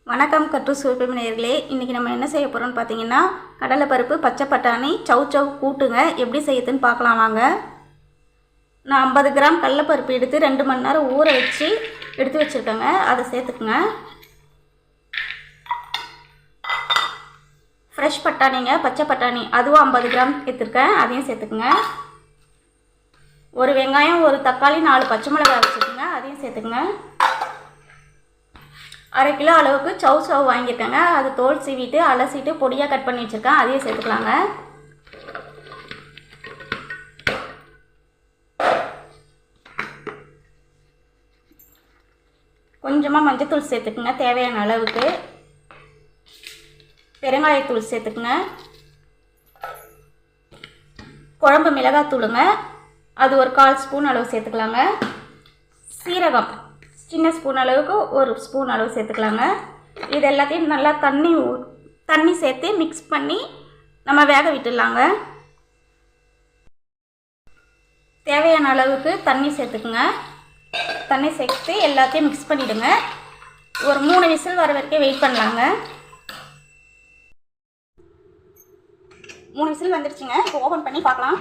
வணக்கம் கற்று சுவைப்பு நேயர்களே. இன்றைக்கி நம்ம என்ன செய்ய போகிறோம்னு பார்த்தீங்கன்னா, கடலைப்பருப்பு பச்சை பட்டாணி சவ் கூட்டுங்க எப்படி செய்யுதுன்னு பார்க்கலாம் வாங்க. நான் 50 கிராம் கடலைப்பருப்பு எடுத்து 2 மணி நேரம் ஊற வச்சு எடுத்து வச்சுருக்கேங்க. அதை சேர்த்துக்குங்க. ஃப்ரெஷ் பட்டாணிங்க, பச்சை பட்டாணி அதுவும் 50 கிராம் எடுத்துருக்கேன், அதையும் சேர்த்துக்குங்க. ஒரு வெங்காயம், ஒரு தக்காளி, 4 பச்சை மிளகாய் வச்சுக்கோங்க, அதையும் சேர்த்துக்குங்க. 1/2 கிலோ அளவுக்கு சவ் வாங்கியிருக்கேங்க. அது தோல் சீவிட்டு அலசிட்டு பொடியாக கட் பண்ணி வச்சுருக்கேன், அதையும் சேர்த்துக்கலாங்க. கொஞ்சமாக மஞ்சத்தூள் சேர்த்துக்குங்க தேவையான அளவுக்கு. பெருங்காயத்தூள் சேர்த்துக்குங்க. குழம்பு மிளகாத்தூளுங்க, அது ஒரு 1/4 ஸ்பூன் அளவு சேர்த்துக்கலாங்க. சீரகம் சின்ன ஸ்பூன் அளவுக்கு 1 ஸ்பூன் அளவு சேர்த்துக்கலாங்க. இது எல்லாத்தையும் நல்லா தண்ணி சேர்த்து மிக்ஸ் பண்ணி நம்ம வேக விட்டுடலாங்க. தேவையான அளவுக்கு தண்ணி சேர்த்துக்குங்க. தண்ணி சேர்த்து எல்லாத்தையும் மிக்ஸ் பண்ணிவிடுங்க. ஒரு 3 விசில் வர வரைக்கும் வெயிட் பண்ணலாங்க. 3 விசில் வந்துடுச்சுங்க. இப்போ ஓப்பன் பண்ணி பார்க்கலாம்.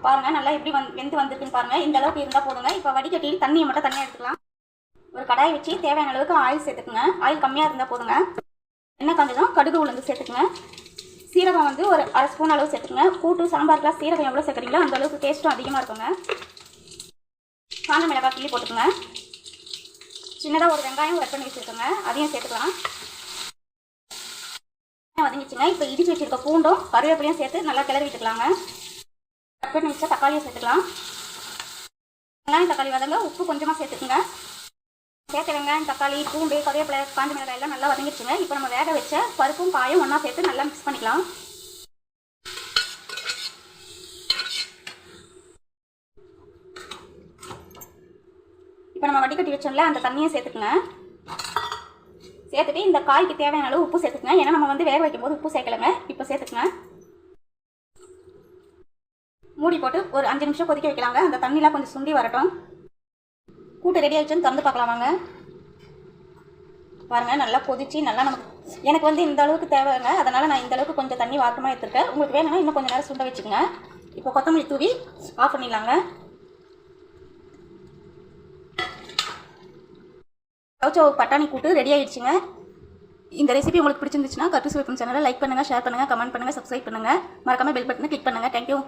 பாருங்கள், நல்லா எப்படி வெந்து வந்திருக்குன்னு பாருங்கள். இந்த அளவுக்கு இருந்தால் போதுங்க. இப்போ வடிகட்டி தண்ணியை மட்டும் தனியாக எடுத்துக்கலாம். ஒரு கடாய் வச்சு தேவையான அளவுக்கு ஆயில் சேர்த்துக்குங்க. ஆயில் கம்மியாக இருந்தால் போதுங்க. எண்ணெய் காஞ்சதும் கடுகு உளுந்து சேர்த்துக்குங்க. சீரகம் வந்து ஒரு 1/2 ஸ்பூன் அளவு சேர்த்துக்குங்க. கூட்டு சாம்பாருக்குலாம் சீரகம் எவ்வளோ சேர்க்குறீங்களோ அந்த அளவுக்கு டேஸ்ட்டும் அதிகமாக இருக்குங்க. காஞ்ச மிளகாய் கிள்ளி போட்டுக்குங்க. சின்னதாக ஒரு வெங்காயம் கட் பண்ணி வச்சுருக்கோங்க, அதையும் சேர்த்துக்கலாம். வதங்கிச்சுங்க. இப்போ இடிச்சு வச்சுருக்க பூண்டும் கருவேப்பிலையும் சேர்த்து நல்லா கிளறி விட்டுக்கலாங்க. கட் பண்ணி வச்சா தக்காளியை சேர்த்துக்கலாம். வெங்காயம் தக்காளி வதங்க உப்பு கொஞ்சமாக சேர்த்துக்குங்க. சேர்த்த வெங்காயம் தக்காளி பூண்டு கருவேப்பிலை காஞ்ச மிளகாய் எல்லாம் நல்லா வதங்கிடுச்சுங்க. இப்போ நம்ம வேக வச்ச பருப்பும் காயும் ஒன்றா சேர்த்து நல்லா மிக்ஸ் பண்ணிக்கலாம். இப்போ நம்ம வடிகட்டி வச்சோம்ல அந்த தண்ணியை சேர்த்துக்குங்க. சேர்த்துட்டு இந்த காய்க்கு தேவையான அளவு உப்பு சேர்த்துக்குங்க. ஏன்னா நம்ம வந்து வேக வைக்கும் போது உப்பு சேர்க்கலைங்க. இப்போ சேர்த்துக்குங்க. மூடி போட்டு ஒரு 5 நிமிஷம் கொதிக்க வைக்கலாங்க. அந்த தண்ணிலாம் கொஞ்சம் சுண்டி வரட்டும். கூட்டு ரெடி ஆகிடுச்சுன்னு திறந்து பார்க்கலாம் வாங்க. பாருங்கள், நல்லா கொதிச்சு நல்லா எனக்கு வந்து இந்த அளவுக்கு தேவைங்க. அதனால் நான் இந்த அளவுக்கு கொஞ்சம் தண்ணி வாட்டமாக எடுத்துருக்கேன். உங்களுக்கு வேணும்னா இன்னும் கொஞ்சம் நேரம் சுண்ட வச்சுக்கோங்க. இப்போ கொத்தமல்லி தூவி ஆஃப் பண்ணிடலாங்க. சவ் பட்டாணி கூட்டு ரெடி ஆகிடுச்சுங்க. இந்த ரெசிபி உங்களுக்கு பிடிச்சிருந்துச்சுன்னா கற்று சுவைக்கும் சேனலை லைக் பண்ணுங்கள், ஷேர் பண்ணுங்கள், கமெண்ட் பண்ணுங்கள், சப்ஸ்கிரைப் பண்ணுங்கள். மறக்காமல் பெல் பட்டனை கிளிக் பண்ணுங்கள். தேங்க்யூ.